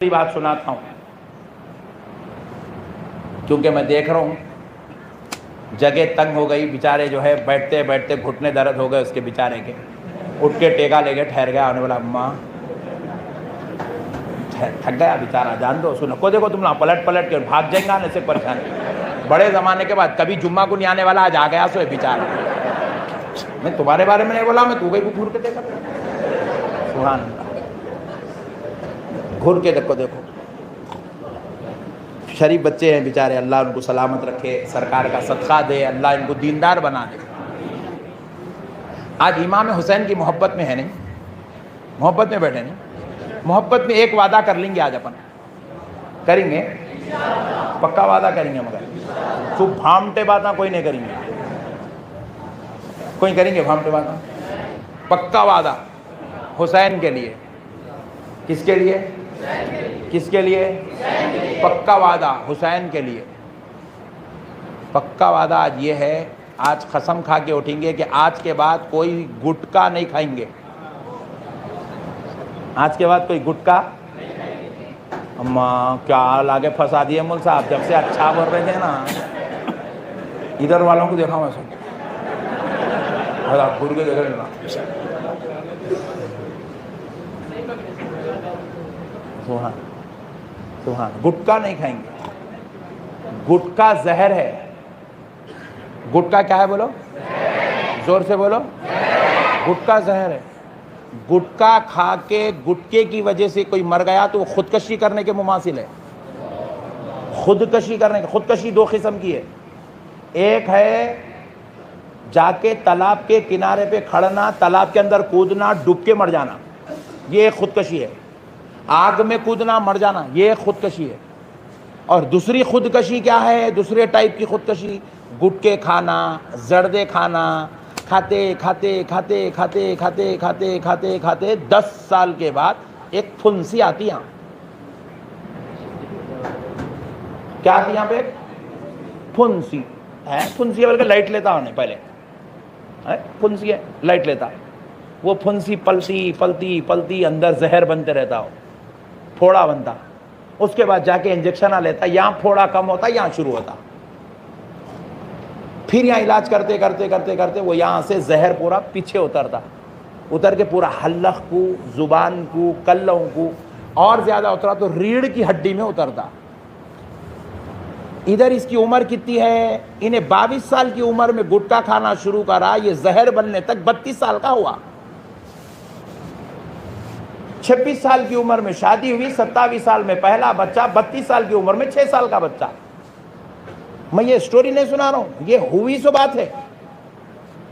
بات سناتا ہوں کیونکہ میں دیکھ رہا ہوں جگہ تنگ ہو گئی، بیچارے جو ہے بیٹھتے بیٹھتے گھٹنے درد ہو گئے اس کے بیچارے کے، اٹھ کے ٹیکا لے کے ٹھہر گیا، آنے والا اماں تھک گیا بیچارہ، جان دو سنو کو دیکھو تم نا پلٹ پلٹ کے بھاگ جائیں گا، آنے سے پریشان بڑے زمانے کے بعد کبھی جمعہ کو نہیں آنے والا، آج آ گیا سو بیچارہ۔ میں تمہارے بارے میں نہیں بولا، میں تو گئی کو گھور کے دیکھا، سبحان اللہ، گھور کے دیکھو شریف بچے ہیں بیچارے، اللہ ان کو سلامت رکھے، سرکار کا صدقہ دے، اللہ ان کو دیندار بنا دے۔ آج امام حسین کی محبت میں ہے نہیں، محبت میں بیٹھے نہیں، محبت میں ایک وعدہ کر لیں گے، آج اپن کریں گے، پکا وعدہ کریں گے، مگر تو بھامٹے باتاں کوئی نہیں کریں گے، کوئی کریں گے بھامٹے باتاں، پکا وعدہ حسین کے لیے، کس کے لیے؟ کس کے لیے؟ پکا وعدہ حسین کے لیے، پکا وعدہ آج یہ ہے، آج قسم کھا کے اٹھیں گے کہ آج کے بعد کوئی گٹکا نہیں کھائیں گے، آج کے بعد کوئی گٹکا، اماں کیا لاگے پھنسا دیے مول صاحب، جب سے اچھا بول رہے تھے نا، ادھر والوں کو دیکھا میں سب گھر کے دیکھ رہے نا، سبحان، گٹکا نہیں کھائیں گے، گٹکا زہر ہے، گٹکا کیا ہے بولو، زور سے بولو، گٹکا زہر ہے، گٹکا کھا کے گٹکے کی وجہ سے کوئی مر گیا تو وہ خودکشی کرنے کے مماثل ہے، خودکشی کرنے کے، خودکشی دو قسم کی ہے، ایک ہے جا کے تالاب کے کنارے پہ کھڑنا، تالاب کے اندر کودنا، ڈوب کے مر جانا، یہ ایک خودکشی ہے، آگ میں کودنا مر جانا، یہ ایک خودکشی ہے، اور دوسری خودکشی کیا ہے، دوسرے ٹائپ کی خودکشی، گٹکے کھانا، زردے کھانا، کھاتے کھاتے کھاتے کھاتے کھاتے کھاتے کھاتے کھاتے 10 سال کے بعد ایک پھنسی آتی ہے، کیا آتی یہاں پہ؟ پھنسی ہے، پھنسی بلکہ لائٹ لیتا ہونے پہلے، پھنسی ہے لائٹ لیتا، وہ پھنسی پلتی پلتی پلتی اندر زہر بنتے رہتا ہو، پھوڑا بنتا، اس کے بعد جا کے انجیکشن لیتا، یہاں پھوڑا کم ہوتا، یہاں شروع ہوتا، پھر یہاں علاج کرتے کرتے کرتے کرتے وہ یہاں سے زہر پورا پیچھے اترتا، اتر کے پورا حلق کو، زبان کو، کلوں کو، اور زیادہ اترا تو ریڑھ کی ہڈی میں اترتا۔ ادھر اس کی عمر کتنی ہے؟ انہیں 22 سال کی عمر میں گٹکا کھانا شروع کرا، یہ زہر بننے تک 32 سال کا ہوا، 26 سال کی عمر میں شادی ہوئی، 27 سال میں پہلا بچہ، 32 سال کی عمر میں 6 سال کا بچہ۔ میں یہ سٹوری نہیں سنا رہا ہوں، یہ ہوئی سو بات ہے،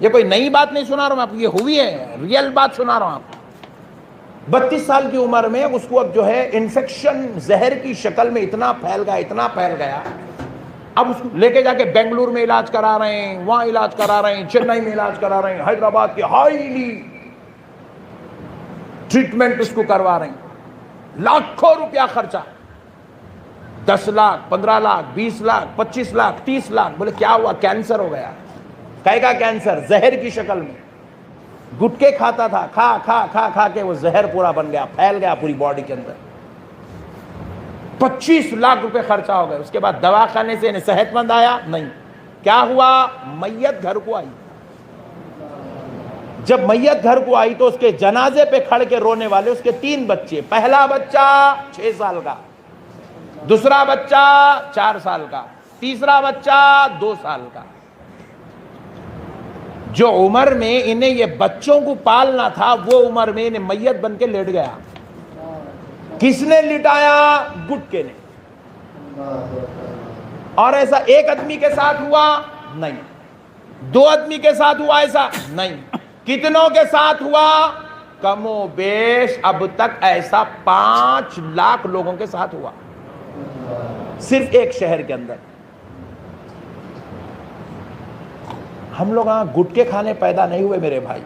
یہ کوئی نئی بات نہیں سنا رہا ہوں میں آپ کو، یہ ہوئی ہے، ریئل بات سنا رہا ہوں آپ کو۔ 32 سال کی عمر میں اس کو اب جو ہے انفیکشن زہر کی شکل میں اتنا پھیل گیا، اتنا پھیل گیا، اب اس کو لے کے جا کے بنگلور میں علاج کرا رہے ہیں، وہاں علاج کرا رہے ہیں، چنئی میں علاج کرا رہے ہیں، حیدرآباد کے ہائیلی ٹریٹمنٹ اس کو کروا رہے ہیں، لاکھوں روپیہ خرچہ، 10 لاکھ 15 لاکھ 20 لاکھ 25 لاکھ 30 لاکھ، بولے کیا ہوا؟ کینسر ہو گیا، کہے گا کینسر زہر کی شکل میں، گٹکے کھاتا تھا، کھا کھا کھا کھا کے وہ زہر پورا بن گیا، پھیل گیا پوری باڈی کے اندر، 25 لاکھ روپے خرچہ ہو گئے، اس کے بعد دواخانے سے انہیں صحت مند آیا نہیں، کیا ہوا؟ میت گھر کو آئی، جب میت گھر کو آئی تو اس کے جنازے پہ کھڑ کے رونے والے اس کے 3 بچے، پہلا بچہ 6 سال کا، دوسرا بچہ 4 سال کا، تیسرا بچہ 2 سال کا، جو عمر میں انہیں یہ بچوں کو پالنا تھا وہ عمر میں انہیں میت بن کے لیٹ گیا۔ کس نے لٹایا؟ گٹکے نے۔ اور ایسا ایک آدمی کے ساتھ ہوا؟ نہیں۔ 2 آدمی کے ساتھ ہوا ایسا؟ نہیں۔ کتنوں کے ساتھ ہوا؟ کم و بیش اب تک ایسا 5 لاکھ لوگوں کے ساتھ ہوا، صرف ایک شہر کے اندر۔ ہم لوگ ہاں گٹکے کھانے پیدا نہیں ہوئے میرے بھائی،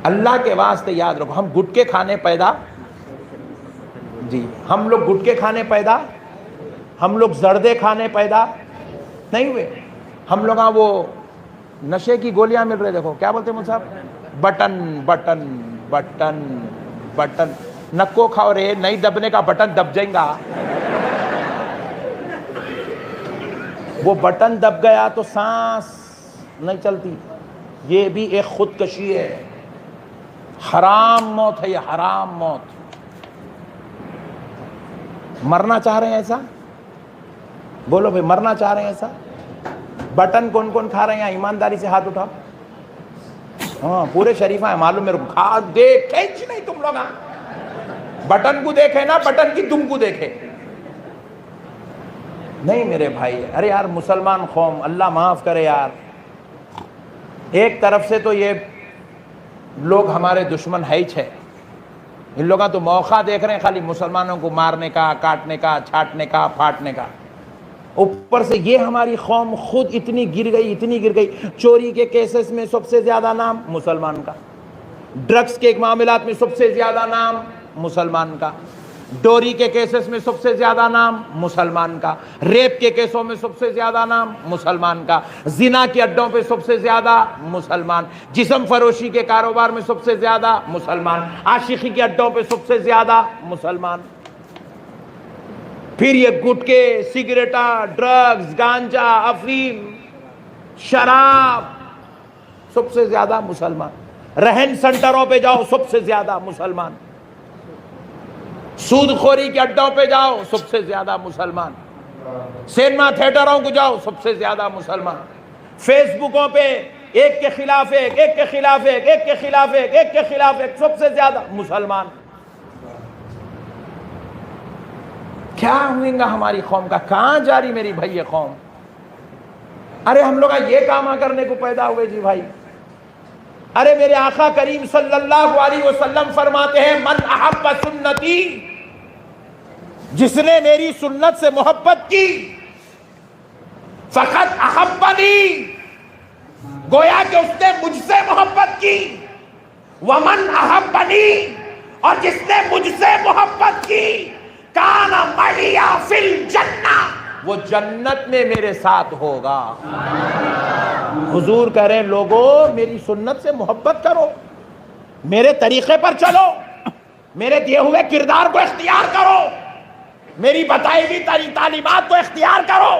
اللہ کے واسطے یاد رکھو، ہم گٹکے کھانے پیدا، جی ہم لوگ گٹکے کھانے پیدا، ہم لوگ زردے کھانے پیدا نہیں ہوئے، ہم لوگ ہاں وہ نشے کی گولیاں مل رہے، دیکھو کیا بولتے ہیں صاحب، بٹن بٹن بٹن بٹن، نکو کھاؤ رے، نہیں دبنے کا بٹن دب جائیں گا. وہ بٹن دب گیا تو سانس نہیں چلتی. یہ بھی ایک خودکشی ہے، حرام موت ہے یہ، حرام موت. مرنا چاہ رہے ہیں ایسا؟ بولو بھائی، مرنا چاہ رہے ہیں ایسا؟ بٹن کون کون کھا رہے ہیں؟ ایمانداری سے ہاتھ اٹھاؤ. ہاں پورے شریفہ ہیں، معلوم میرے کو. کھا دیکھ نہیں تم لوگ. بٹن کو دیکھے نا، بٹن کی تم کو دیکھے نہیں میرے بھائی. ارے یار مسلمان قوم، اللہ معاف کرے یار. ایک طرف سے تو یہ لوگ ہمارے دشمن ہے ہی ہے، ان لوگوں تو موقع دیکھ رہے ہیں خالی مسلمانوں کو مارنے کا، کاٹنے کا، چھاٹنے کا، پھاٹنے کا. اوپر سے یہ ہماری قوم خود اتنی گر گئی. چوری کے کیسز میں سب سے زیادہ نام مسلمان کا، ڈرگز کے معاملات میں سب سے زیادہ نام مسلمان کا، ڈوری کے کیسز میں سب سے زیادہ نام مسلمان کا، ریپ کے کیسوں میں سب سے زیادہ نام مسلمان کا، زنا کے اڈوں پہ سب سے زیادہ مسلمان، جسم فروشی کے کاروبار میں سب سے زیادہ مسلمان، عاشقی کے اڈوں پہ سب سے زیادہ مسلمان. پھر یہ گٹکے، سگریٹا، ڈرگز، گانجا، افیم، شراب، سب سے زیادہ مسلمان. رہن سنٹروں پہ جاؤ سب سے زیادہ مسلمان، سود خوری کے اڈوں پہ جاؤ سب سے زیادہ مسلمان، سینما تھیٹروں کو جاؤ سب سے زیادہ مسلمان، فیس بکوں پہ ایک کے خلاف ایک، ایک کے خلاف ایک، ایک کے خلاف ایک، ایک کے خلاف ایک، سب سے زیادہ مسلمان. کیا ہوئیں گا ہماری قوم کا؟ کہاں جاری میری بھائی یہ قوم؟ ارے ہم لوگ یہ کام کرنے کو پیدا ہوئے جی بھائی. ارے میرے آقا کریم صلی اللہ علیہ وسلم فرماتے ہیں من احب سنتی، جس نے میری سنت سے محبت کی فقط احبنی، گویا کہ اس نے مجھ سے محبت کی. ومن احبنی، اور جس نے مجھ سے محبت کی کان معی فی الجنہ، وہ جنت میں میرے ساتھ ہوگا. حضور کہہ رہے ہیں لوگوں میری سنت سے محبت کرو، میرے طریقے پر چلو، میرے دیے ہوئے کردار کو اختیار کرو، میری بتائی ہوئی تعلیمات کو اختیار کرو،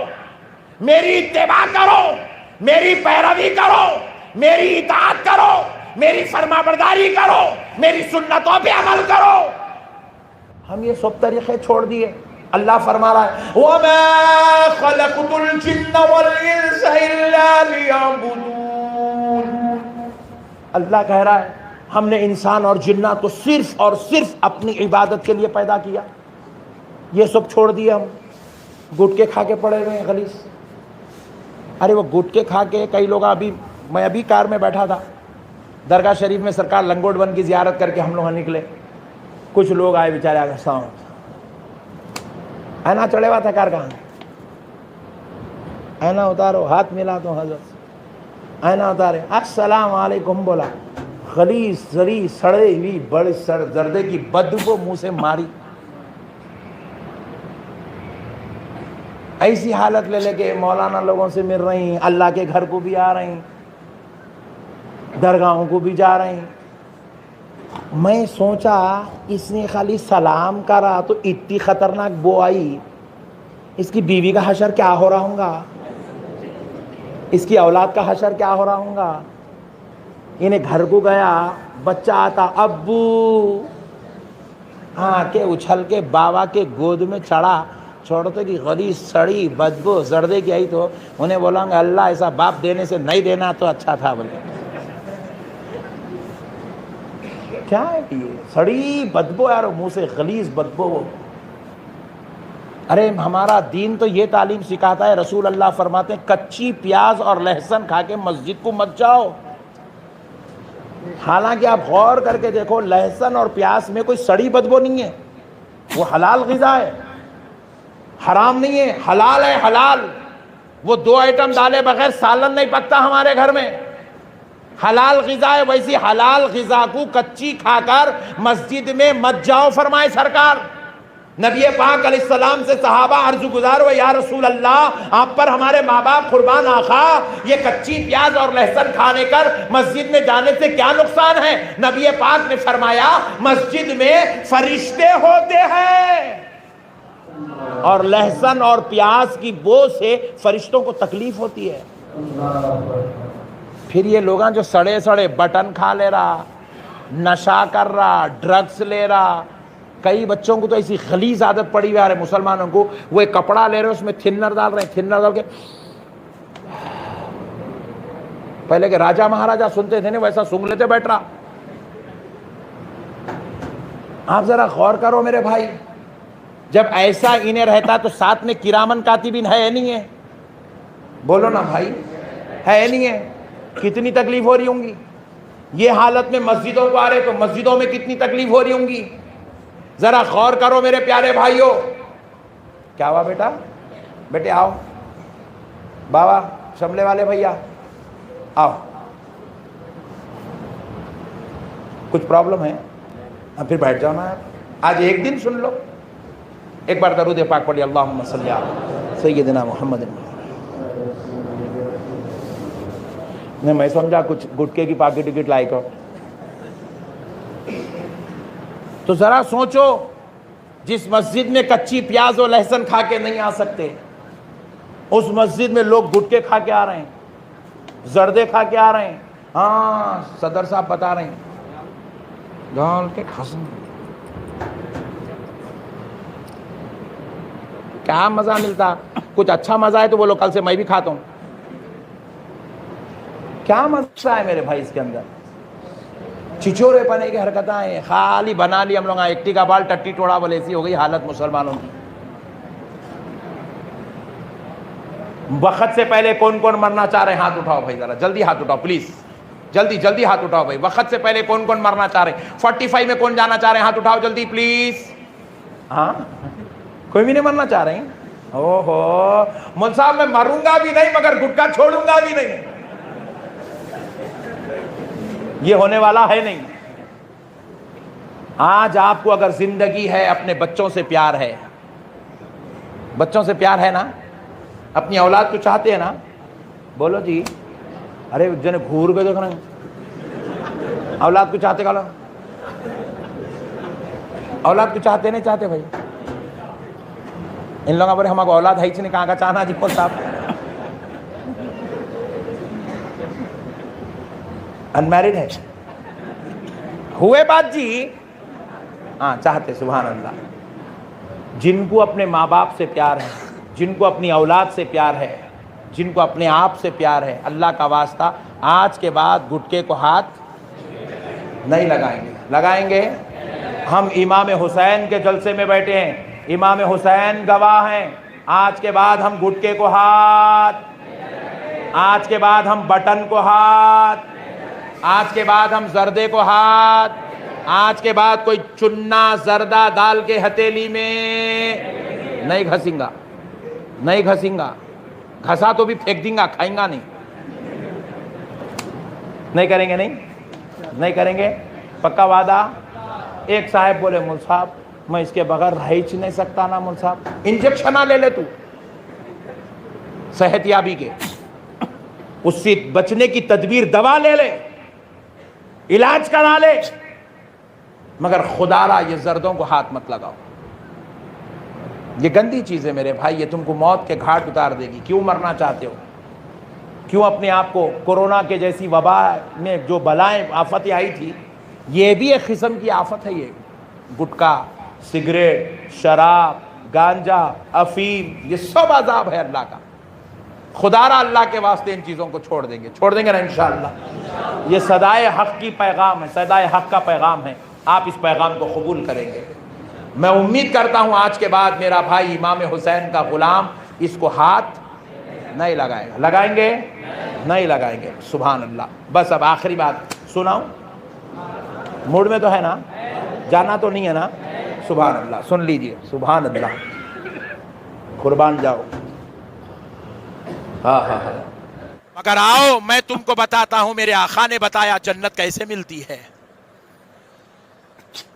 میری اتباع کرو، میری پیروی کرو، میری اطاعت کرو، میری فرما برداری کرو، میری سنتوں پہ عمل کرو. ہم یہ سب طریقے چھوڑ دیے. اللہ فرما رہا ہے وَمَا خَلَقْتُ الْجِنَّ وَالْإِنسَ إِلَّا لِيَعْبُدُونَ. اللہ کہہ رہا ہے ہم نے انسان اور جنات کو صرف اور صرف اپنی عبادت کے لیے پیدا کیا. یہ سب چھوڑ دیے ہم، گٹکے کھا کے پڑے ہوئے ہیں غلیظ. ارے وہ گٹکے کھا کے کئی لوگ، میں ابھی کار میں بیٹھا تھا، درگاہ شریف میں سرکار لنگوٹ بن کی زیارت کر کے ہم لوگ نکلے. کچھ لوگ آئے بیچارے آگے ساؤنڈ اینا چڑھے ہوا تھا کار کہاں، اینا اتارو، ہاتھ ملا تو حضرت، اینا اتارے، السلام علیکم بولا. غلیظ زری سڑے ہوئی بڑی زردے کی بدبو منہ سے ماری. ایسی حالت لے لے کے مولانا لوگوں سے مل رہی ہیں، اللہ کے گھر کو بھی آ رہی ہیں، درگاہوں کو بھی جا رہی ہیں. میں سوچا اس نے خالی سلام کرا تو اتنی خطرناک بو آئی، اس کی بیوی کا حشر کیا ہو رہا ہوں گا، اس کی اولاد کا حشر کیا ہو رہا ہوں گا. انہیں گھر کو گیا، بچہ آتا، ابو ہاں کے اچھل کے بابا کے گود میں چڑھا، چھوڑتے کہ غلیظ سڑی بدبو زردے کی آئی تو انہیں بولا گا اللہ ایسا باپ دینے سے نہیں دینا تو اچھا تھا. بولے کیا ہے یہ سڑی بدبو یار منہ سے غلیظ بدبو. ارے ہمارا دین تو یہ تعلیم سکھاتا ہے، رسول اللہ فرماتے ہیں کچی پیاز اور لہسن کھا کے مسجد کو مت جاؤ. حالانکہ آپ غور کر کے دیکھو لہسن اور پیاز میں کوئی سڑی بدبو نہیں ہے، وہ حلال غذا ہے، حرام نہیں ہے، حلال ہے. حلال وہ 2 آئٹم ڈالے بغیر سالن نہیں پکتا ہمارے گھر میں، حلال غذا ہے. ویسی حلال غذا کو کچی کھا کر مسجد میں مت جاؤ فرمائے سرکار. نبی پاک علیہ السلام سے صحابہ عرض گزار ہوئے، یا رسول اللہ آپ پر ہمارے ماں باپ قربان آقا، یہ کچی پیاز اور لہسن کھانے کر مسجد میں جانے سے کیا نقصان ہے؟ نبی پاک نے فرمایا مسجد میں فرشتے ہوتے ہیں، اور لہسن اور پیاز کی بو سے فرشتوں کو تکلیف ہوتی ہے۔ پھر یہ لوگاں جو سڑے سڑے بٹن کھا لے رہا، نشہ کر رہا، ڈرگز لے رہا، کئی بچوں کو تو ایسی غلیظ عادت پڑی ہوئی ہے مسلمانوں کو، وہ ایک کپڑا لے رہے ہیں اس میں تھنر ڈال رہے ہیں، تھنر ڈال کے پہلے کہ راجہ مہاراجہ سنتے تھے نا ویسا سنگ لیتے بیٹھ رہا۔ آپ ذرا غور کرو میرے بھائی، جب ایسا انہیں رہتا تو ساتھ میں کرامن کاتبین ہے نہیں ہے؟ بولو نا بھائی، ہے نہیں ہے؟ کتنی تکلیف ہو رہی ہوں گی؟ یہ حالت میں مسجدوں کو آ رہے تو مسجدوں میں کتنی تکلیف ہو رہی ہوں گی؟ ذرا غور کرو میرے پیارے بھائیوں۔ کیا ہوا بیٹا؟ بیٹے آؤ، بابا شملے والے بھیا آؤ، کچھ پرابلم ہے؟ اب پھر بیٹھ جاؤ نا، آج ایک دن سن لو۔ ایک بار درود پاک پڑھی، اللہم صلی علی سیدنا محمد۔ میں سمجھا کچھ گٹکے کی پاکٹ ٹکٹ لائی کرو۔ تو ذرا سوچو، جس مسجد میں کچی پیاز اور لہسن کھا کے نہیں آ سکتے، اس مسجد میں لوگ گٹکے کھا کے آ رہے ہیں، زردے کھا کے آ رہے ہیں۔ ہاں صدر صاحب بتا رہے ہیں گال کے کھسن، کیا مزہ ملتا؟ کچھ اچھا مزہ ہے تو بولو کل سے میں بھی کھاتا ہوں۔ کیا مزہ ہے میرے بھائی اس کے اندر؟ چچورے پنے کی حرکتیں ہیں، خالی بنا لی ہم لوگ ایکٹی کا بال ٹٹی ٹوڑا، بولے ایسی ہو گئی حالت مسلمانوں کی۔ وقت سے پہلے کون کون مرنا چاہ رہے ہیں؟ ہاتھ اٹھاؤ بھائی، ذرا جلدی ہاتھ اٹھاؤ پلیز، جلدی جلدی ہاتھ اٹھاؤ بھائی۔ وقت سے پہلے کون کون مرنا چاہ رہے ہیں؟ 45 میں کون جانا چاہ رہے ہیں؟ ہاتھ اٹھاؤ جلدی پلیز۔ ہاں کوئی بھی نہیں مرنا چاہ رہے ہیں؟ او ہو مول صاحب میں مروں گا بھی نہیں مگر گٹکا چھوڑوں گا بھی نہیں، یہ ہونے والا ہے نہیں۔ آج آپ کو اگر زندگی ہے، اپنے بچوں سے پیار ہے، بچوں سے پیار ہے نا، اپنی اولاد کو چاہتے ہیں نا؟ بولو جی، ارے جنے گھور کے دیکھ رہے ہیں، اولاد کو چاہتے کہا، اولاد کو چاہتے نہیں چاہتے بھائی؟ ان لوگوں پر ہم کو اولاد ہے ہی نہیں، کہاں کا چاہنا جی؟ صاحب انمیرڈ ہے، ہوئے بات جی؟ ہاں چاہتے، سبحان اللہ۔ جن کو اپنے ماں باپ سے پیار ہے، جن کو اپنی اولاد سے پیار ہے، جن کو اپنے آپ سے پیار ہے، اللہ کا واسطہ آج کے بعد گٹکے کو ہاتھ نہیں لگائیں گے۔ لگائیں گے؟ ہم امام حسین کے جلسے میں بیٹھے ہیں، امام حسین گواہ ہیں، آج کے بعد ہم گٹکے کو ہاتھ، آج کے بعد ہم بٹن کو ہاتھ، آج کے بعد ہم زردے کو ہاتھ، آج کے بعد کوئی چنا زردہ ڈال کے ہتیلی میں نہیں گھسیں گا، نہیں گھسیں گا، گھسا تو بھی پھینک دیں گا، کھائیں گا نہیں۔ نہیں کریں گے؟ نہیں کریں گے، پکا وعدہ؟ ایک صاحب بولے مول صاحب میں اس کے بغیر رہ ہی نہیں سکتا نا مول صاحب۔ انجیکشن لے لے تو صحت یابی کے، اس سے بچنے کی تدبیر، دوا لے لے، علاج کرا لے، مگر خدا را یہ زردوں کو ہاتھ مت لگاؤ۔ یہ گندی چیز ہے میرے بھائی، یہ تم کو موت کے گھاٹ اتار دے گی۔ کیوں مرنا چاہتے ہو؟ کیوں اپنے آپ کو کورونا کے جیسی وبا میں جو بلائیں آفتیں آئی تھی، یہ بھی ایک قسم کی آفت ہے۔ یہ گٹکا، سگریٹ، شراب، گانجا، افیم، یہ سب عذاب ہے اللہ کا۔ خدا را اللہ کے واسطے ان چیزوں کو چھوڑ دیں گے نا انشاءاللہ۔ یہ صدائے حق کی پیغام ہے، صدائے حق کا پیغام ہے، آپ اس پیغام کو قبول کریں گے۔ میں امید کرتا ہوں آج کے بعد میرا بھائی امام حسین کا غلام اس کو ہاتھ نہیں لگائے گا۔ لگائیں گے؟ نہیں لگائیں گے۔ سبحان اللہ۔ بس اب آخری بات سناؤں؟ موڈ میں تو ہے نا؟ جانا تو نہیں ہے نا؟ سبحان اللہ، سن لیجئے۔ سبحان اللہ، قربان جاؤ۔ ہاں ہاں ہاں، مگر آؤ میں تم کو بتاتا ہوں، میرے آقا نے بتایا جنت کیسے ملتی ہے،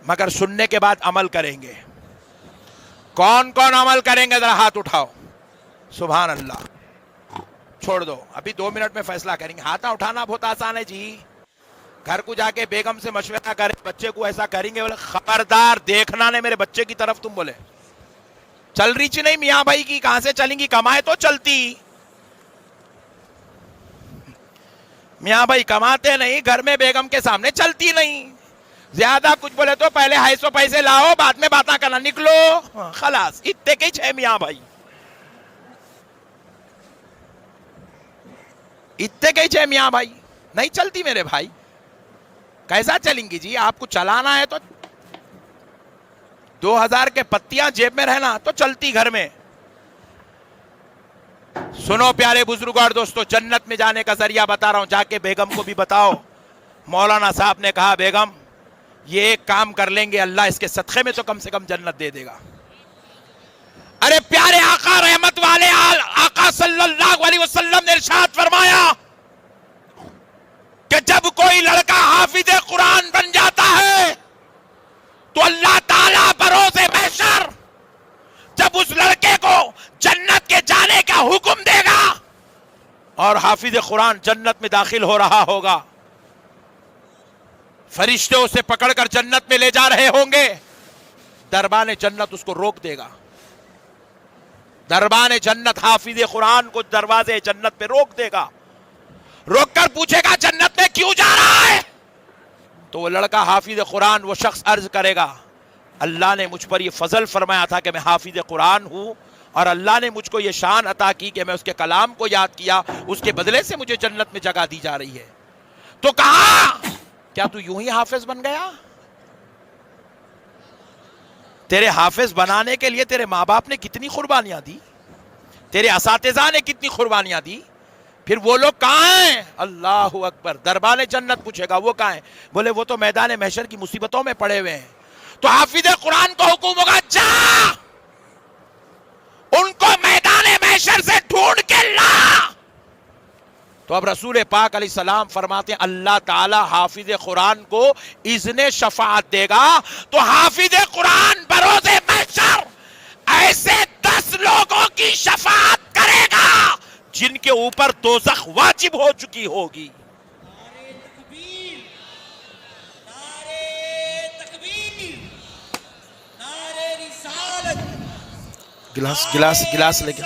مگر سننے کے بعد عمل کریں گے۔ کون کون عمل کریں گے ذرا ہاتھ اٹھاؤ. سبحان اللہ. چھوڑ دو, ابھی 2 منٹ میں فیصلہ کریں گے. ہاتھ اٹھانا بہت آسان ہے جی. گھر کو جا کے بیگم سے مشورہ کریں, بچے کو ایسا کریں گے, بولے خبردار دیکھنا نے میرے بچے کی طرف. تم بولے چل رہی چی نہیں میاں بھائی کی, کہاں سے چلیں گی, کمائے تو چلتی. میاں بھائی کماتے نہیں, گھر میں بیگم کے سامنے چلتی نہیں. زیادہ کچھ بولے تو پہلے 250 پیسے لاؤ, بعد میں باتاں کرنا, نکلو خلاص. اتنے کے چھ میاں بھائی, اتنے کے چھ میاں بھائی. نہیں چلتی میرے بھائی. کیسا چلیں گی جی؟ آپ کو چلانا ہے تو 2000 کے پتیاں جیب میں رہنا تو چلتی گھر میں. سنو پیارے بزرگوں اور دوستو, جنت میں جانے کا ذریعہ بتا رہا ہوں, جا کے بیگم کو بھی بتاؤ. مولانا صاحب نے کہا بیگم یہ ایک کام کر لیں گے, اللہ اس کے صدقے میں تو کم سے کم جنت دے دے گا. ارے پیارے آقا رحمت والے آقا صلی اللہ علیہ وسلم نے ارشاد فرمایا کہ جب کوئی لڑکا حافظ قرآن بن جاتا ہے تو اللہ تعالیٰ بروز محشر جب اس لڑکے کو جنت کے جانے کا حکم دے گا اور حافظ قرآن جنت میں داخل ہو رہا ہوگا, فرشتے اسے پکڑ کر جنت میں لے جا رہے ہوں گے, دربان جنت اس کو روک دے گا. دربان جنت حافظ قرآن کو دروازے جنت پہ روک دے گا, روک کر پوچھے گا جنت میں کیوں جا رہا ہے؟ تو وہ لڑکا حافظ قرآن وہ شخص عرض کرے گا اللہ نے مجھ پر یہ فضل فرمایا تھا کہ میں حافظ قرآن ہوں, اور اللہ نے مجھ کو یہ شان عطا کی کہ میں اس کے کلام کو یاد کیا, اس کے بدلے سے مجھے جنت میں جگہ دی جا رہی ہے. تو کہا کیا تو یوں ہی حافظ بن گیا؟ تیرے حافظ بنانے کے لیے تیرے ماں باپ نے کتنی قربانیاں دی, تیرے اساتذہ نے کتنی قربانیاں دی, پھر وہ لوگ کہاں ہیں؟ اللہ اکبر. دربان جنت پوچھے گا وہ کہاں ہیں؟ بولے وہ تو میدان محشر کی مصیبتوں میں پڑے ہوئے ہیں. تو حافظ قرآن کو حکم ہوگا جا ان کو میدان محشر سے ڈھونڈ کے لا. تو اب رسول پاک علیہ السلام فرماتے ہیں اللہ تعالی حافظ قرآن کو اذن شفاعت دے گا, تو حافظ قرآن بروز محشر ایسے 10 لوگوں کی شفاعت کرے گا جن کے اوپر دوزخ واجب ہو چکی ہوگی. گلاس لے کے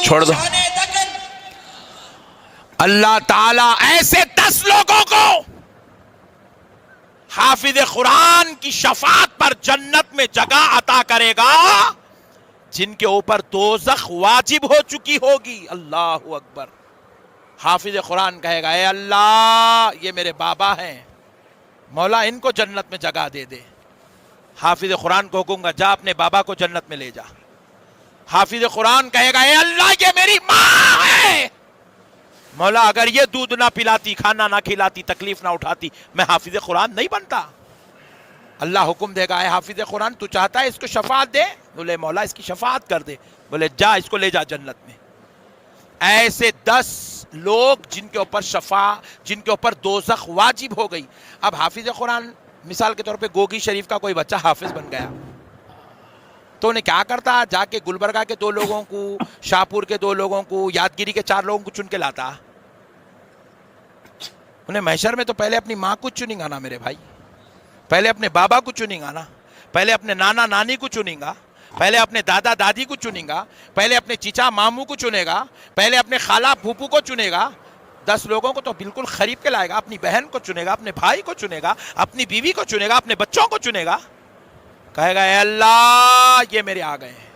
چھوڑ دو. اللہ تعالیٰ ایسے 10 لوگوں کو حافظ قرآن کی شفاعت پر جنت میں جگہ عطا کرے گا جن کے اوپر دوزخ واجب ہو چکی ہوگی. اللہ اکبر. حافظ قرآن کہے گا اے اللہ یہ میرے بابا ہیں, مولا ان کو جنت میں جگہ دے دے. حافظ قرآن کو کہوں گا جا اپنے بابا کو جنت میں لے جا. حافظ قرآن کہے گا اے اللہ یہ میری ماں ہے, مولا اگر یہ دودھ نہ پلاتی, کھانا نہ کھلاتی, تکلیف نہ اٹھاتی, میں حافظ قرآن نہیں بنتا. اللہ حکم دے گا اے حافظ قرآن تو چاہتا ہے اس کو شفاعت دے؟ بولے مولا اس کی شفاعت کر دے. بولے جا اس کو لے جا جنت میں. ایسے 10 لوگ جن کے اوپر دوزخ واجب ہو گئی. اب حافظ قرآن مثال کے طور پہ گوگی شریف کا کوئی بچہ حافظ بن گیا تو انہیں کیا کرتا, جا کے گلبرگہ کے 2 لوگوں کو, شاہپور کے 2 لوگوں کو, یادگیری کے 4 لوگوں کو چن کے لاتا. انہیں محشر میں تو پہلے اپنی ماں کو چنیں گا نا میرے بھائی, پہلے اپنے بابا کو چنیں گا نا, پہلے اپنے نانا نانی کو چنیں گا, پہلے اپنے دادا دادی کو چنیں گا, پہلے اپنے چچا ماموں کو چنے گا, پہلے اپنے خالہ پھوپھو کو چنے گا. 10 لوگوں کو تو بالکل خرید کے لائے گا. اپنی بہن کو چنے گا, اپنے بھائی کو چنے گا, اپنی بیوی کو چنے گا, اپنے بچوں کو چنے گا. کہے گا اے اللہ یہ میرے آ گئے ہیں.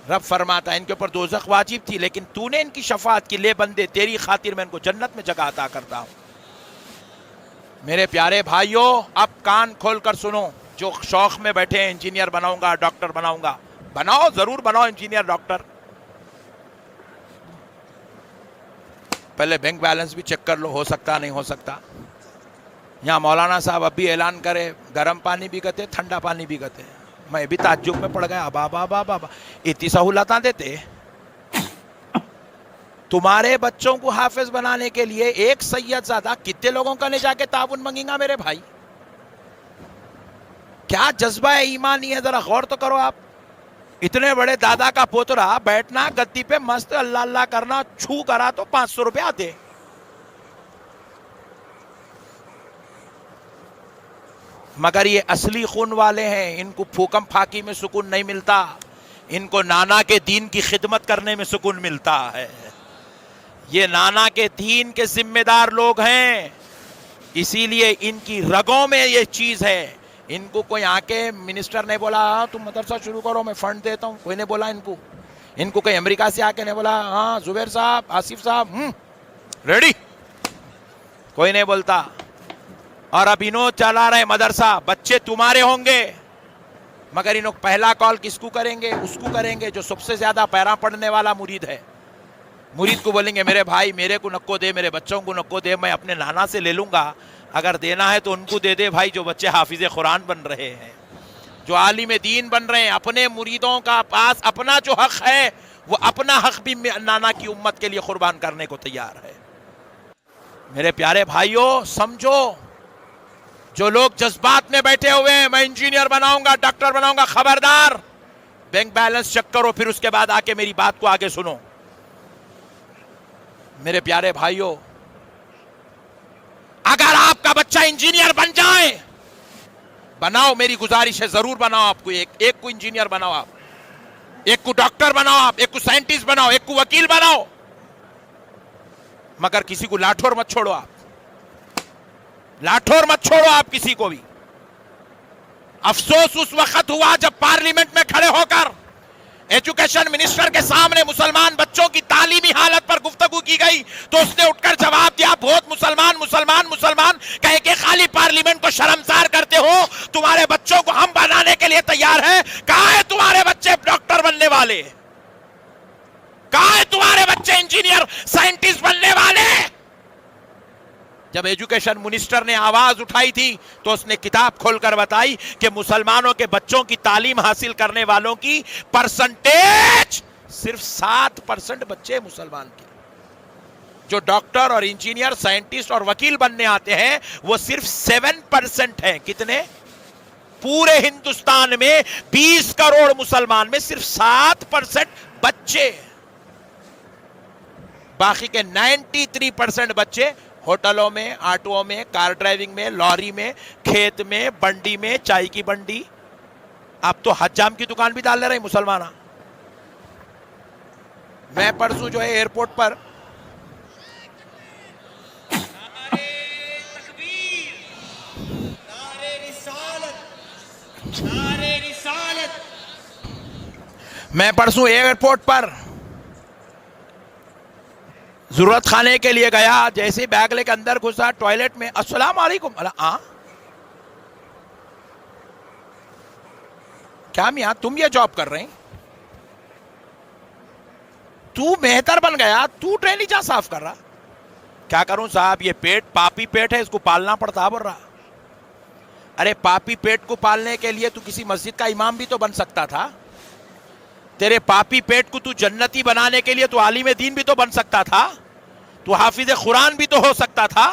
رب فرماتا ہے ان کے اوپر دوزخ واجب تھی لیکن تو نے ان کی شفاعت کی, لے بندے تیری خاطر میں ان کو جنت میں جگہ عطا کرتا ہوں. میرے پیارے بھائیوں اب کان کھول کر سنو, جو شوق میں بیٹھے ہیں انجینئر بناؤں گا, ڈاکٹر بناؤں گا, بناؤ ضرور بناؤ انجینئر ڈاکٹر. پہلے بینک بیلنس بھی چیک کر لو, ہو سکتا نہیں ہو سکتا. یہاں مولانا صاحب اب بھی اعلان کرے گرم پانی بھی کہتے, ٹھنڈا پانی بھی کہتے. میں بھی تعجب میں پڑ گیا, بابا اتنی سہولتاں دیتے. تمہارے بچوں کو حافظ بنانے کے لیے ایک سید زادہ کتنے لوگوں کا لے جا کے تعاون مانگے گا میرے بھائی؟ کیا جذبہ ایمانی ہے، ذرا غور تو کرو آپ. اتنے بڑے دادا کا پوترا بیٹھنا گدی پہ مست اللہ اللہ کرنا، چھو کرا تو 500 روپے آتے. مگر یہ اصلی خون والے ہیں، ان کو پھوکم پھاکی میں سکون نہیں ملتا، ان کو نانا کے دین کی خدمت کرنے میں سکون ملتا ہے. یہ نانا کے دین کے ذمہ دار لوگ ہیں، اسی لیے ان کی رگوں میں یہ چیز ہے. ان کو کوئی آ کے منسٹر نے بولا ہاں تم مدرسہ شروع کرو میں فنڈ دیتا ہوں، کوئی نے بولا ان کو کوئی امریکہ سے آ کے نہیں بولا ہاں زبیر صاحب آصف صاحب ریڈی، کوئی نہیں بولتا. اور اب انہوں چلا رہے مدرسہ، بچے تمہارے ہوں گے مگر انہوں پہلا کال کس کو کریں گے؟ اس کو کریں گے جو سب سے زیادہ پیرا پڑھنے والا مرید ہے. مرید کو بولیں گے میرے بھائی میرے کو نکو دے، میرے بچوں کو نکو دے، میں اپنے نانا سے لے لوں گا، اگر دینا ہے تو ان کو دے دے بھائی جو بچے حافظ قرآن بن رہے ہیں، جو عالم دین بن رہے ہیں. اپنے مریدوں کا پاس اپنا جو حق ہے وہ اپنا حق بھی نانا کی امت کے لیے قربان کرنے کو تیار ہے. میرے پیارے بھائیوں سمجھو، جو لوگ جذبات میں بیٹھے ہوئے ہیں میں انجینئر بناؤں گا ڈاکٹر بناؤں گا، خبردار بینک بیلنس چیک کرو پھر اس کے بعد آ کے میری بات کو آگے سنو. میرے پیارے بھائیوں اگر آپ کا بچہ انجینئر بن جائے، بناؤ، میری گزارش ہے ضرور بناؤ. آپ کو ایک کو انجینئر بناؤ، آپ ایک کو ڈاکٹر بناؤ، آپ ایک کو سائنٹسٹ بناؤ، ایک کو وکیل بناؤ، مگر کسی کو لاٹھور مت چھوڑو. آپ لاٹھور مت چھوڑو آپ کسی کو بھی. افسوس اس وقت ہوا جب پارلیمنٹ میں کھڑے ہو کر ایجوکیشن منسٹر کے سامنے مسلمان بچوں کی تعلیمی حالت پر گفتگو کی گئی تو اس نے اٹھ کر جواب دیا بہت مسلمان مسلمان مسلمان کہے کہ خالی پارلیمنٹ کو شرمسار کرتے ہو، تمہارے بچوں کو ہم بنانے کے لیے تیار ہیں. کہاں ہے تمہارے بچے ڈاکٹر بننے والے؟ کہاں ہے تمہارے بچے انجینئر سائنٹسٹ بننے والے؟ جب ایجوکیشن منسٹر نے آواز اٹھائی تھی تو اس نے کتاب کھول کر بتائی کہ مسلمانوں کے بچوں کی تعلیم حاصل کرنے والوں کی پرسنٹیج صرف 7% بچے مسلمان کے، جو ڈاکٹر اور انجینئر سائنٹسٹ اور وکیل بننے آتے ہیں وہ صرف 7% ہیں. کتنے؟ پورے ہندوستان میں 20 کروڑ مسلمان میں صرف 7% بچے، باقی کے 93% بچے ہوٹلوں میں، آٹوؤں میں، کار ڈرائیونگ میں، لوری میں، کھیت میں، بنڈی میں، چائے کی بنڈی. آپ تو حجام کی دکان بھی ڈال لے رہے مسلمان. میں پرسوں جو ہے ایئرپورٹ پر ایئرپورٹ پر ضرورت خانے کے لیے گیا، جیسے بیگ لے کے اندر گھسا ٹوائلٹ میں السلام علیکم. کیا میاں تم یہ جاب کر رہے ہیں؟ تو بہتر بن گیا، تو ٹرینی جا صاف کر رہا. کیا کروں صاحب، یہ پیٹ پاپی پیٹ ہے، اس کو پالنا پڑتا. بول رہا ارے پاپی پیٹ کو پالنے کے لیے تو کسی مسجد کا امام بھی تو بن سکتا تھا. تیرے پاپی پیٹ کو تو جنتی بنانے کے لیے تو عالم دین بھی تو بن سکتا تھا، تو حافظ قرآن بھی تو ہو سکتا تھا.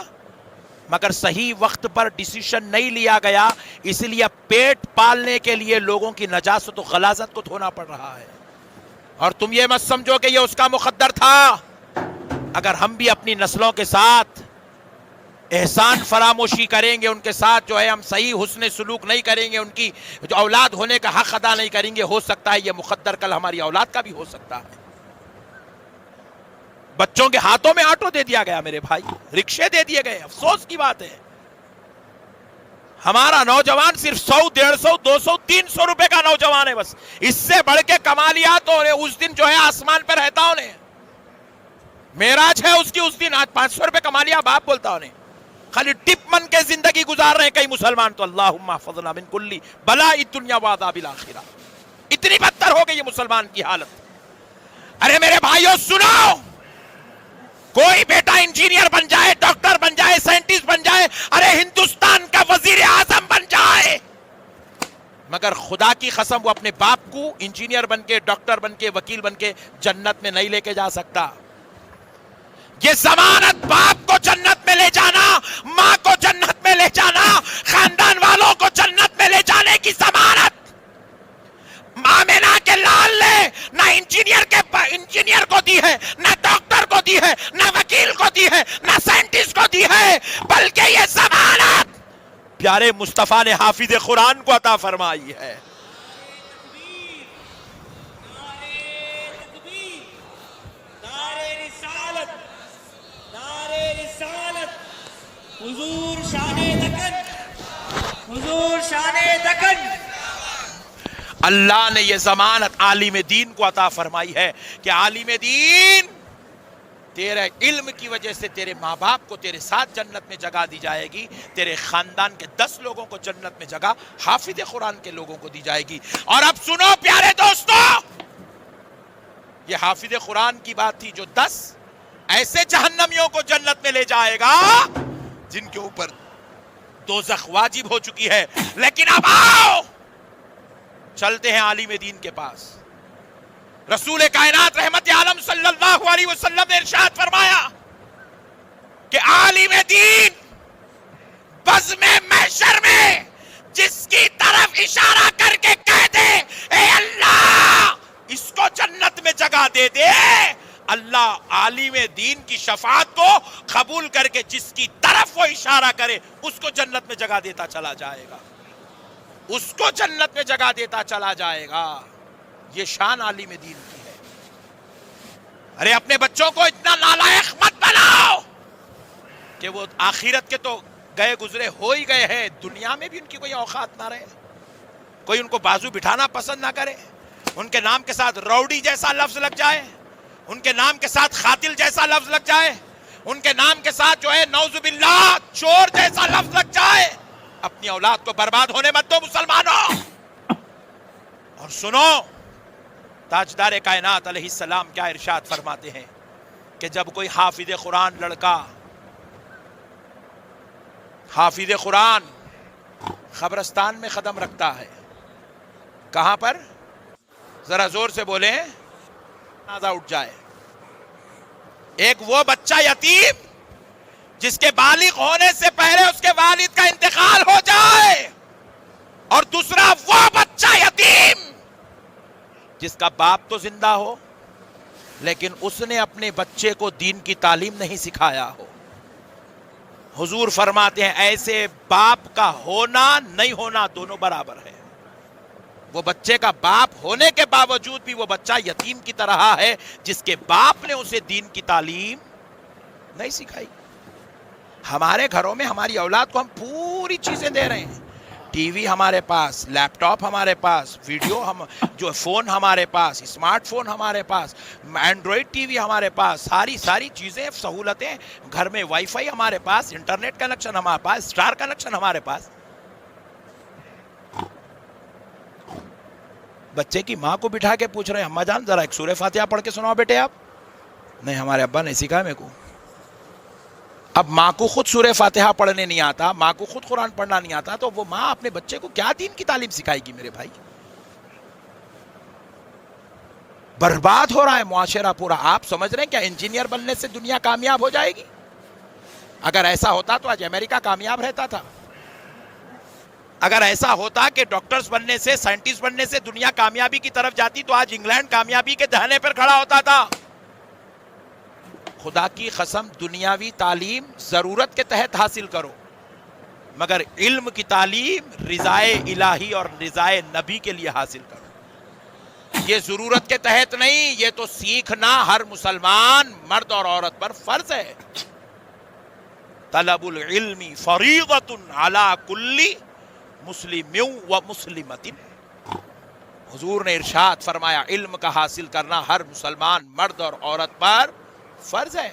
مگر صحیح وقت پر ڈیسیشن نہیں لیا گیا، اس لیے پیٹ پالنے کے لیے لوگوں کی نجاست و غلاظت کو دھونا پڑ رہا ہے. اور تم یہ مت سمجھو کہ یہ اس کا مقدر تھا. اگر ہم بھی اپنی نسلوں کے ساتھ احسان فراموشی کریں گے، ان کے ساتھ جو ہے ہم صحیح حسن سلوک نہیں کریں گے، ان کی جو اولاد ہونے کا حق ادا نہیں کریں گے، ہو سکتا ہے یہ مقدر کل ہماری اولاد کا بھی ہو سکتا ہے. بچوں کے ہاتھوں میں آٹو دے دیا گیا میرے بھائی، رکشے دے دیے گئے. افسوس کی بات ہے ہمارا نوجوان صرف 100 150 200 300 روپے کا نوجوان ہے، بس اس سے بڑھ کے کما لیا تو اس دن جو ہے آسمان پہ رہتا انہیں معراج ہے اس کی، اس دن آج 500 روپے کما لیا باپ بولتا انہیں. خالی ٹپ من کے زندگی گزار رہے ہیں کئی مسلمان. تو اللہم احفظنا من کل بلاء الدنیا وعذاب الاخرہ. اتنی بدتر ہو گئی یہ مسلمان کی حالت. ارے میرے بھائیوں سنو، کوئی بیٹا انجینئر بن جائے، ڈاکٹر بن جائے، سائنٹسٹ بن جائے، ارے ہندوستان کا وزیر اعظم بن جائے، مگر خدا کی قسم وہ اپنے باپ کو انجینئر بن کے، ڈاکٹر بن کے، وکیل بن کے جنت میں نہیں لے کے جا سکتا. یہ ضمانت باپ کو جنت میں لے جانا، ماں کو جنت میں لے جانا، خاندان والوں کو جنت میں لے جانے کی ضمانت آمنہ کے لال نے نہ انجینئر کو دی ہے، نہ ڈاکٹر کو دی ہے، نہ وکیل کو دی ہے، نہ سائنٹسٹ کو دی ہے، بلکہ یہ ضمانت پیارے مصطفیٰ نے حافظ قرآن کو عطا فرمائی ہے۔ حضور شان دکن، حضور شان دکن۔ اللہ نے یہ ضمانت عالم دین کو عطا فرمائی ہے کہ عالم دین تیرے علم کی وجہ سے تیرے ماں باپ کو تیرے ساتھ جنت میں جگہ دی جائے گی، تیرے خاندان کے 10 لوگوں کو جنت میں جگہ حافظ قرآن کے لوگوں کو دی جائے گی۔ اور اب سنو پیارے دوستو، یہ حافظ قرآن کی بات تھی جو 10 ایسے جہنمیوں کو جنت میں لے جائے گا جن کے اوپر دوزخ واجب ہو چکی ہے۔ لیکن اب آؤ چلتے ہیں عالم دین کے پاس۔ رسول کائنات رحمت عالم صلی اللہ علیہ وسلم نے ارشاد فرمایا کہ عالم دین بزم محشر میں جس کی طرف اشارہ کر کے کہہ دے اے اللہ اس کو جنت میں جگہ دے دے، اللہ عالم دین کی شفاعت کو قبول کر کے جس کی طرف وہ اشارہ کرے اس کو جنت میں جگہ دیتا چلا جائے گا، اس کو جنت میں جگہ دیتا چلا جائے گا۔ یہ شان عالم دین کی ہے۔ ارے اپنے بچوں کو اتنا نالائق مت بناؤ کہ وہ آخرت کے تو گئے گزرے ہو ہی گئے ہیں، دنیا میں بھی ان کی کوئی اوقات نہ رہے، کوئی ان کو بازو بٹھانا پسند نہ کرے، ان کے نام کے ساتھ روڈی جیسا لفظ لگ جائے، ان کے نام کے ساتھ قاتل جیسا لفظ لگ جائے، ان کے نام کے ساتھ جو ہے نعوذ باللہ چور جیسا لفظ لگ جائے۔ اپنی اولاد کو برباد ہونے مت دو مسلمانوں۔ اور سنو تاجدار کائنات علیہ السلام کیا ارشاد فرماتے ہیں کہ جب کوئی حافظ قرآن لڑکا حافظ قرآن قبرستان میں قدم رکھتا ہے، کہاں پر؟ ذرا زور سے بولیں نازا اٹھ جائے۔ ایک وہ بچہ یتیم جس کے بالغ ہونے سے پہلے اس کے والد کا انتقال ہو جائے، اور دوسرا وہ بچہ یتیم جس کا باپ تو زندہ ہو لیکن اس نے اپنے بچے کو دین کی تعلیم نہیں سکھایا ہو۔ حضور فرماتے ہیں ایسے باپ کا ہونا نہیں ہونا دونوں برابر ہے۔ وہ بچے کا باپ ہونے کے باوجود بھی وہ بچہ یتیم کی طرح ہے جس کے باپ نے اسے دین کی تعلیم نہیں سکھائی۔ ہمارے گھروں میں ہماری اولاد کو ہم پوری چیزیں دے رہے ہیں، ٹی وی ہمارے پاس، لیپ ٹاپ ہمارے پاس، ویڈیو جو فون ہمارے پاس، اسمارٹ فون ہمارے پاس، اینڈرائڈ ٹی وی ہمارے پاس، ساری چیزیں سہولتیں، گھر میں وائی فائی ہمارے پاس، انٹرنیٹ کنیکشن ہمارے پاس، اسٹار کنیکشن ہمارے پاس۔ بچے کی ماں کو بٹھا کے پوچھ رہے ہیں اماں جان ذرا ایک سورہ فاتحہ پڑھ کے سناؤ بیٹے آپ۔ نہیں ہمارے ابا نے سکھایا میرے کو۔ اب ماں کو خود سورہ فاتحہ پڑھنے نہیں آتا، ماں کو خود قرآن پڑھنا نہیں آتا، تو وہ ماں اپنے بچے کو کیا دین کی تعلیم سکھائے گی میرے بھائی؟ برباد ہو رہا ہے معاشرہ پورا۔ آپ سمجھ رہے ہیں کیا انجینئر بننے سے دنیا کامیاب ہو جائے گی؟ اگر ایسا ہوتا تو آج امریکہ کامیاب رہتا تھا۔ اگر ایسا ہوتا کہ ڈاکٹرز بننے سے، سائنٹسٹ بننے سے دنیا کامیابی کی طرف جاتی تو آج انگلینڈ کامیابی کے دہنے پر کھڑا ہوتا تھا۔ خدا کی قسم دنیاوی تعلیم ضرورت کے تحت حاصل کرو، مگر علم کی تعلیم رضائے الہی اور رضائے نبی کے لیے حاصل کرو۔ یہ ضرورت کے تحت نہیں، یہ تو سیکھنا ہر مسلمان مرد اور عورت پر فرض ہے۔ طلب العلم فریضۃ علی کل مسلم و مسلمۃ۔ حضور نے ارشاد فرمایا علم کا حاصل کرنا ہر مسلمان مرد اور عورت پر فرض ہے۔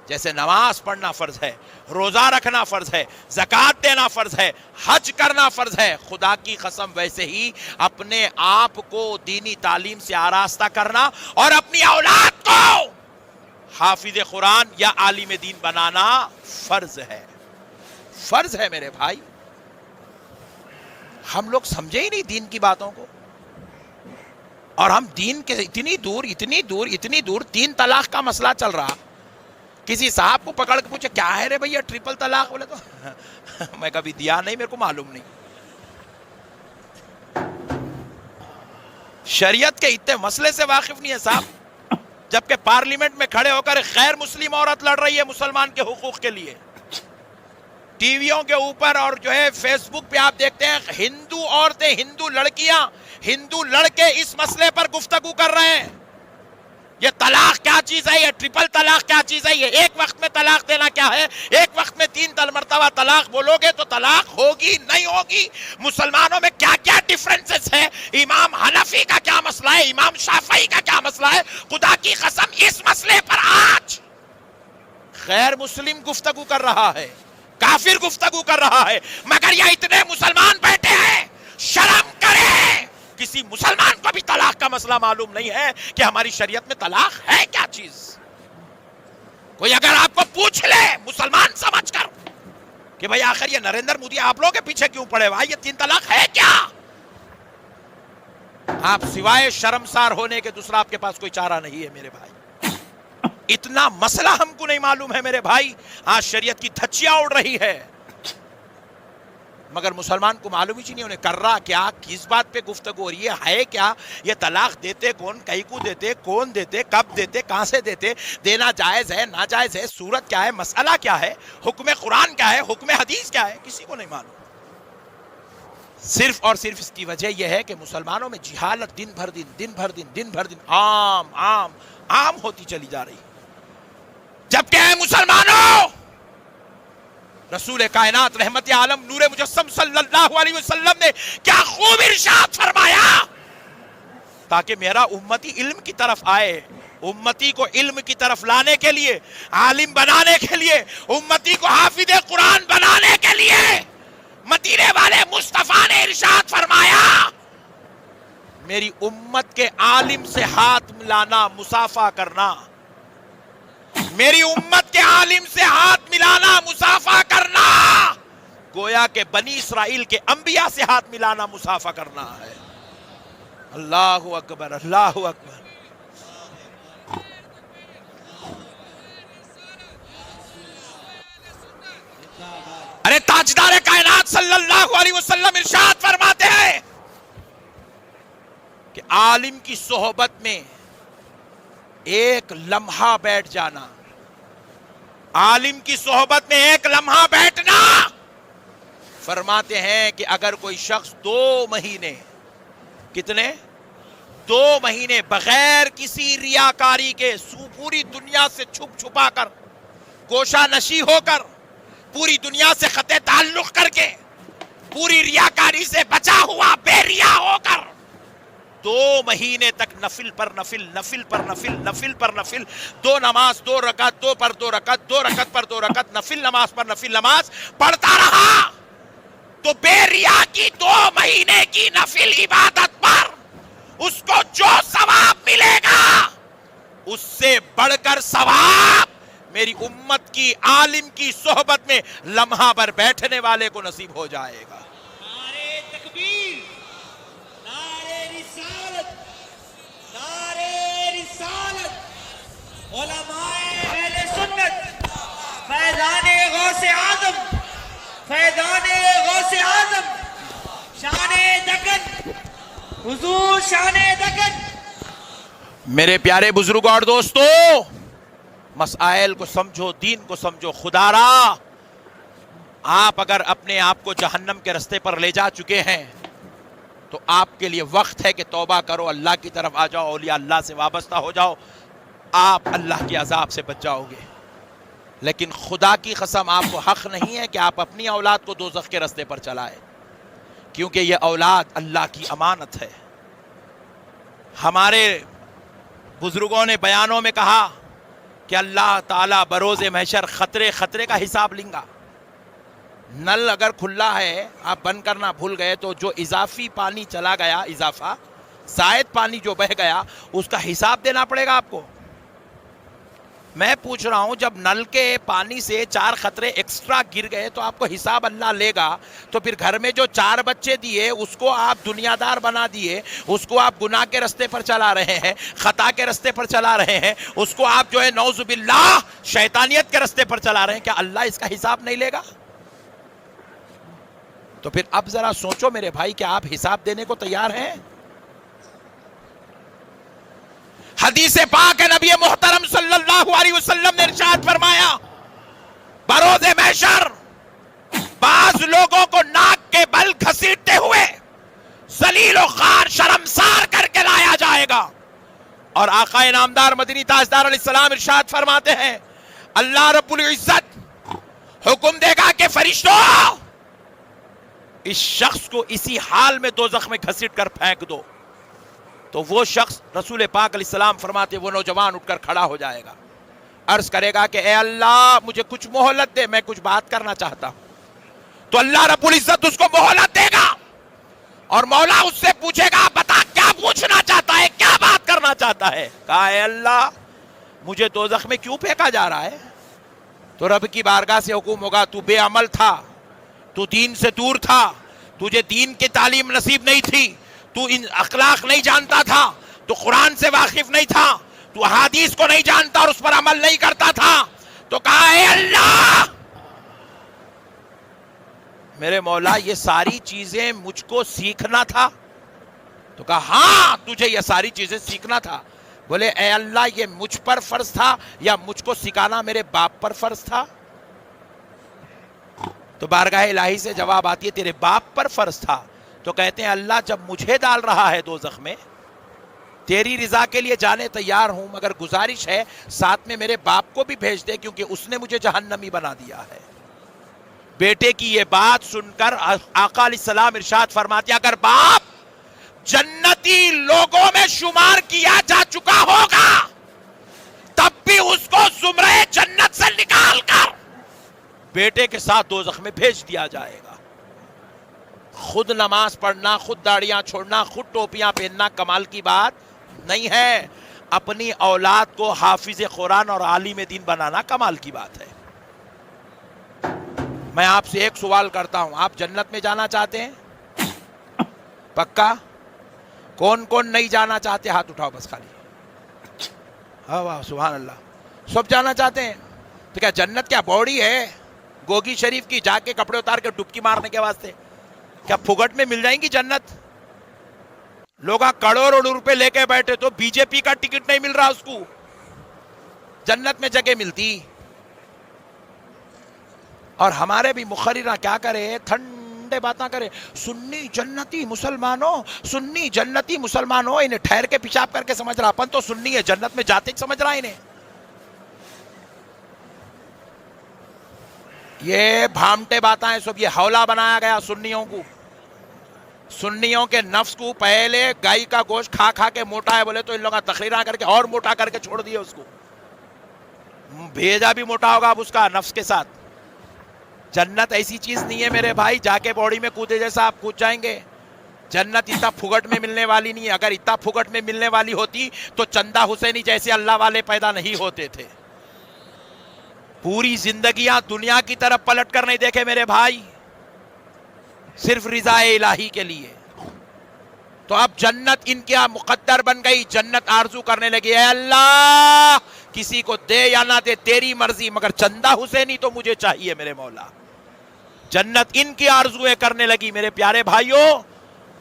جیسے نماز پڑھنا فرض ہے، روزہ رکھنا فرض ہے، زکوٰۃ دینا فرض ہے، حج کرنا فرض ہے، خدا کی قسم ویسے ہی اپنے آپ کو دینی تعلیم سے آراستہ کرنا اور اپنی اولاد کو حافظ قرآن یا عالم دین بنانا فرض ہے۔ فرض ہے میرے بھائی۔ ہم لوگ سمجھے ہی نہیں دین کی باتوں کو، اور ہم دین کے اتنی دور 3 طلاق کا مسئلہ چل رہا کسی صاحب کو پکڑ کے پوچھے کیا ہے رے بھیا ٹرپل طلاق، بولے تو میں کبھی دیا نہیں، میرے کو معلوم نہیں. شریعت کے اتنے مسئلے سے واقف نہیں ہے صاحب، جبکہ پارلیمنٹ میں کھڑے ہو کر ایک غیر مسلم عورت لڑ رہی ہے مسلمان کے حقوق کے لیے. ٹی ویوں کے اوپر اور جو ہے فیس بک پہ آپ دیکھتے ہیں ہندو عورتیں، ہندو لڑکیاں، ہندو لڑکے اس مسئلے پر گفتگو کر رہے ہیں. یہ طلاق کیا چیز ہے، یہ ٹرپل طلاق کیا چیز ہے، یہ ایک وقت میں طلاق دینا کیا ہے، ایک وقت میں 3 مرتبہ طلاق بولو گے تو طلاق ہوگی نہیں ہوگی، مسلمانوں میں کیا کیا ڈیفرنسز ہے، امام حنفی کا کیا مسئلہ ہے، امام شافعی کا کیا مسئلہ ہے. خدا کی قسم اس مسئلے پر آج غیر مسلم گفتگو کر رہا ہے، کافر گفتگو کر رہا ہے، مگر یہ اتنے مسلمان بیٹھے ہیں. شرم کریں، کسی مسلمان کو بھی طلاق کا مسئلہ معلوم نہیں ہے کہ ہماری شریعت میں طلاق ہے کیا چیز. کوئی اگر آپ کو پوچھ لے مسلمان سمجھ کر کہ بھئی آخر یہ نریندر مودی آپ لوگ کے پیچھے کیوں پڑے ہوئے، یہ 3 طلاق ہے کیا، آپ سوائے شرمسار ہونے کے دوسرا آپ کے پاس کوئی چارہ نہیں ہے میرے بھائی. اتنا مسئلہ ہم کو نہیں معلوم ہے میرے بھائی. آج شریعت کی دھچیاں اڑ رہی ہے مگر مسلمان کو معلوم ہی نہیں، انہیں کر رہا کیا، کس بات پہ گفتگو ہو رہی ہے کیا، یہ طلاق دیتے کون، کئی کو دیتے، کون دیتے، کب دیتے، کہاں سے دیتے، دینا جائز ہے ناجائز ہے، صورت کیا ہے، مسئلہ کیا ہے، حکم قرآن کیا ہے، حکم حدیث کیا ہے، کسی کو نہیں معلوم. صرف اور صرف اس کی وجہ یہ ہے کہ مسلمانوں میں جہالت دن بھر دن عام ہوتی چلی جا رہی. جبکہ اے مسلمانوں، رسول کائنات رحمت عالم نور مجسم صلی اللہ علیہ وسلم نے کیا خوب ارشاد فرمایا، تاکہ میرا امتی علم کی طرف آئے، امتی کو علم کی طرف لانے کے لیے، عالم بنانے کے لیے، امتی کو حافظ قرآن بنانے کے لیے مدینے والے مصطفیٰ نے ارشاد فرمایا میری امت کے عالم سے ہاتھ ملانا، مصافحہ کرنا، میری امت کے عالم سے ہاتھ ملانا، مصافحہ کرنا، گویا کہ بنی اسرائیل کے انبیاء سے ہاتھ ملانا، مصافحہ کرنا ہے. اللہ اکبر، اللہ اکبر. ارے تاجدار کائنات صلی اللہ علیہ وسلم ارشاد فرماتے ہیں کہ عالم کی صحبت میں ایک لمحہ بیٹھ جانا، عالم کی صحبت میں ایک لمحہ بیٹھنا، فرماتے ہیں کہ اگر کوئی شخص 2 مہینے، کتنے، 2 مہینے بغیر کسی ریاکاری کے پوری دنیا سے چھپ چھپا کر، گوشہ نشی ہو کر، پوری دنیا سے قطع تعلق کر کے، پوری ریاکاری سے بچا ہوا بے ریا ہو کر 2 مہینے تک نفل پر نفل، نفل پر نفل، نفل پر نفل، 2 نماز 2 رکعت، 2 پر 2 رکعت، 2 رکعت پر 2 رکعت، نفل نماز پر نفل نماز پڑھتا رہا تو بے ریا کی 2 مہینے کی نفل عبادت پر اس کو جو ثواب ملے گا اس سے بڑھ کر ثواب میری امت کی عالم کی صحبت میں لمحہ پر بیٹھنے والے کو نصیب ہو جائے گا. نعرے تکبیر، نعرے رسالت، نعرے رسالت، علماء اہل سنت، فیضان غوث اعظم، فیضان غوث اعظم، شان دکن، حضور شان دکن. میرے پیارے بزرگ اور دوستو، مسائل کو سمجھو، دین کو سمجھو. خدا را آپ اگر اپنے آپ کو جہنم کے رستے پر لے جا چکے ہیں تو آپ کے لیے وقت ہے کہ توبہ کرو، اللہ کی طرف آ جاؤ، اولیاء اللہ سے وابستہ ہو جاؤ، آپ اللہ کے عذاب سے بچ جاؤ گے. لیکن خدا کی قسم آپ کو حق نہیں ہے کہ آپ اپنی اولاد کو دوزخ کے رستے پر چلائیں، کیونکہ یہ اولاد اللہ کی امانت ہے. ہمارے بزرگوں نے بیانوں میں کہا کہ اللہ تعالیٰ بروز محشر خطرے کا حساب لیں گا. نل اگر کھلا ہے، آپ بند کرنا بھول گئے تو جو اضافی پانی چلا گیا، اضافہ زائد پانی جو بہ گیا، اس کا حساب دینا پڑے گا آپ کو. میں پوچھ رہا ہوں جب نل کے پانی سے 4 قطرے ایکسٹرا گر گئے تو آپ کو حساب اللہ لے گا، تو پھر گھر میں جو 4 بچے دیے اس کو آپ دنیا دار بنا دیے، اس کو آپ گناہ کے رستے پر چلا رہے ہیں، خطا کے رستے پر چلا رہے ہیں، اس کو آپ جو ہے نعوذ باللہ شیطانیت کے رستے پر چلا رہے ہیں، کیا اللہ اس کا حساب نہیں لے گا؟ تو پھر اب ذرا سوچو میرے بھائی، کیا آپ حساب دینے کو تیار ہیں؟ حدیث پاک ہے، نبی محترم صلی اللہ علیہ وسلم نے ارشاد فرمایا، بروز محشر بعض لوگوں کو ناک کے بل گھسیٹتے ہوئے ذلیل و خوار شرمسار کر کے لایا جائے گا، اور آقا انعامدار مدنی تاجدار علیہ السلام ارشاد فرماتے ہیں، اللہ رب العزت حکم دے گا کہ فرشتوں اس شخص کو اسی حال میں دوزخ میں گھسیٹ کر پھینک دو۔ تو وہ شخص، رسول پاک علیہ السلام فرماتے وہ نوجوان اٹھ کر کھڑا ہو جائے گا، عرض کرے گا کہ اے اللہ مجھے کچھ مہلت دے، میں کچھ بات کرنا چاہتا ہوں۔ تو اللہ رب العزت اس کو مہلت دے گا، اور مولا اس سے پوچھے گا بتا کیا پوچھنا چاہتا ہے، کیا بات کرنا چاہتا ہے؟ کہا اے اللہ مجھے دوزخ میں کیوں پھینکا جا رہا ہے؟ تو رب کی بارگاہ سے حکم ہوگا، تو بے عمل تھا، تو دین سے دور تھا، تجھے دین کی تعلیم نصیب نہیں تھی، تو ان اخلاق نہیں جانتا تھا، تو قرآن سے واقف نہیں تھا، تو احادیث کو نہیں جانتا اور اس پر عمل نہیں کرتا تھا۔ تو کہا اے اللہ میرے مولا یہ ساری چیزیں مجھ کو سیکھنا تھا؟ تو کہا ہاں تجھے یہ ساری چیزیں سیکھنا تھا۔ بولے اے اللہ یہ مجھ پر فرض تھا یا مجھ کو سکھانا میرے باپ پر فرض تھا؟ تو بارگاہ الہی سے جواب آتی ہے تیرے باپ پر فرض تھا۔ تو کہتے ہیں اللہ جب مجھے ڈال رہا ہے دوزخ میں، تیری رضا کے لیے جانے تیار ہوں، مگر گزارش ہے ساتھ میں میرے باپ کو بھی بھیج دے کیونکہ اس نے مجھے جہنمی بنا دیا ہے۔ بیٹے کی یہ بات سن کر آقا علیہ السلام ارشاد فرماتے ہیں اگر باپ جنتی لوگوں میں شمار کیا جا چکا ہوگا تب بھی اس کو زمرے جنت سے نکال کر بیٹے کے ساتھ دوزخ میں بھیج دیا جائے گا۔ خود نماز پڑھنا، خود داڑیاں چھوڑنا، خود ٹوپیاں پہننا کمال کی بات نہیں ہے، اپنی اولاد کو حافظ قرآن اور عالم دین بنانا کمال کی بات ہے۔ میں آپ سے ایک سوال کرتا ہوں، آپ جنت میں جانا چاہتے ہیں؟ پکا؟ کون کون نہیں جانا چاہتے؟ ہاتھ اٹھاؤ بس خالی۔ ہاں واہ سبحان اللہ، سب جانا چاہتے ہیں۔ تو کیا جنت کیا باڈی ہے گوگی شریف کی جا کے کپڑے اتار کے ڈبکی مارنے کے واسطے؟ کیا پھگٹ میں مل جائیں گی جنت؟ لوگ کروڑوں روپے لے کے بیٹھے تو بی جے پی کا ٹکٹ نہیں مل رہا اس کو، جنت میں جگہ ملتی۔ اور ہمارے بھی مقررہ کیا کرے، ٹھنڈے باتاں کرے، سنی جنتی مسلمانوں، سنی جنتی مسلمانوں، انہیں ٹھہر کے پیشاب کر کے سمجھ رہا اپن تو سنی ہے، جنت میں جاتے سمجھ رہا انہیں۔ یہ بھامٹے باتاں ہیں سب، یہ حولہ بنایا گیا سنیوں کو، سنیوں کے نفس کو۔ پہلے گائے کا گوشت کھا کھا کے موٹا ہے بولے تو ان لوگوں تقریرہ کر کے اور موٹا کر کے چھوڑ دیے اس کو، بھیجا بھی موٹا ہوگا اب اس کا نفس کے ساتھ۔ جنت ایسی چیز نہیں ہے میرے بھائی جا کے باڈی میں کودے جیسا آپ کود جائیں گے۔ جنت اتنا پھگٹ میں ملنے والی نہیں ہے، اگر اتنا پھگٹ میں ملنے والی ہوتی تو چندہ حسینی جیسے اللہ والے پیدا نہیں ہوتے تھے۔ پوری زندگیاں دنیا کی طرف پلٹ کر نہیں دیکھے میرے بھائی، صرف رضا الہی کے لیے۔ تو اب جنت ان کے مقدر بن گئی، جنت آرزو کرنے لگی اے اللہ کسی کو دے یا نہ دے تیری مرضی، مگر چندہ حسینی تو مجھے چاہیے میرے مولا۔ جنت ان کی آرزویں کرنے لگی۔ میرے پیارے بھائیوں،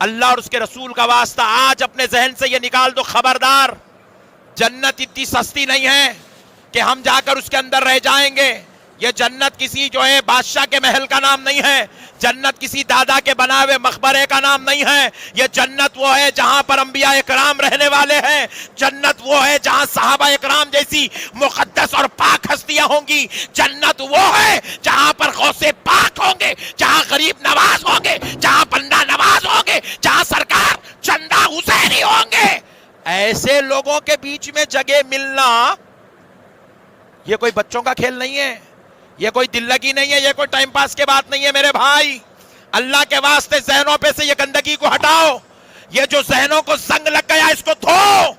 اللہ اور اس کے رسول کا واسطہ آج اپنے ذہن سے یہ نکال دو، خبردار جنت اتنی سستی نہیں ہے کہ ہم جا کر اس کے اندر رہ جائیں گے۔ یہ جنت کسی جو ہے بادشاہ کے محل کا نام نہیں ہے، جنت کسی دادا کے بنا ہوئے مقبرے کا نام نہیں ہے، یہ جنت وہ ہے جہاں پر انبیاء اکرام رہنے والے ہیں، جنت وہ ہے جہاں صحابہ اکرام جیسی مقدس اور پاک ہستیاں ہوں گی، جنت وہ ہے جہاں پر غوث پاک ہوں گے، جہاں غریب نواز ہوں گے، جہاں بندہ نواز ہوں گے، جہاں سرکار چندہ حسینی ہوں گے۔ ایسے لوگوں کے بیچ میں جگہ ملنا یہ کوئی بچوں کا کھیل نہیں ہے، یہ کوئی دل لگی نہیں ہے، یہ کوئی ٹائم پاس کے بات نہیں ہے میرے بھائی۔ اللہ کے واسطے ذہنوں پہ سے یہ گندگی کو ہٹاؤ، یہ جو ذہنوں کو زنگ لگ گیا اس کو دھو۔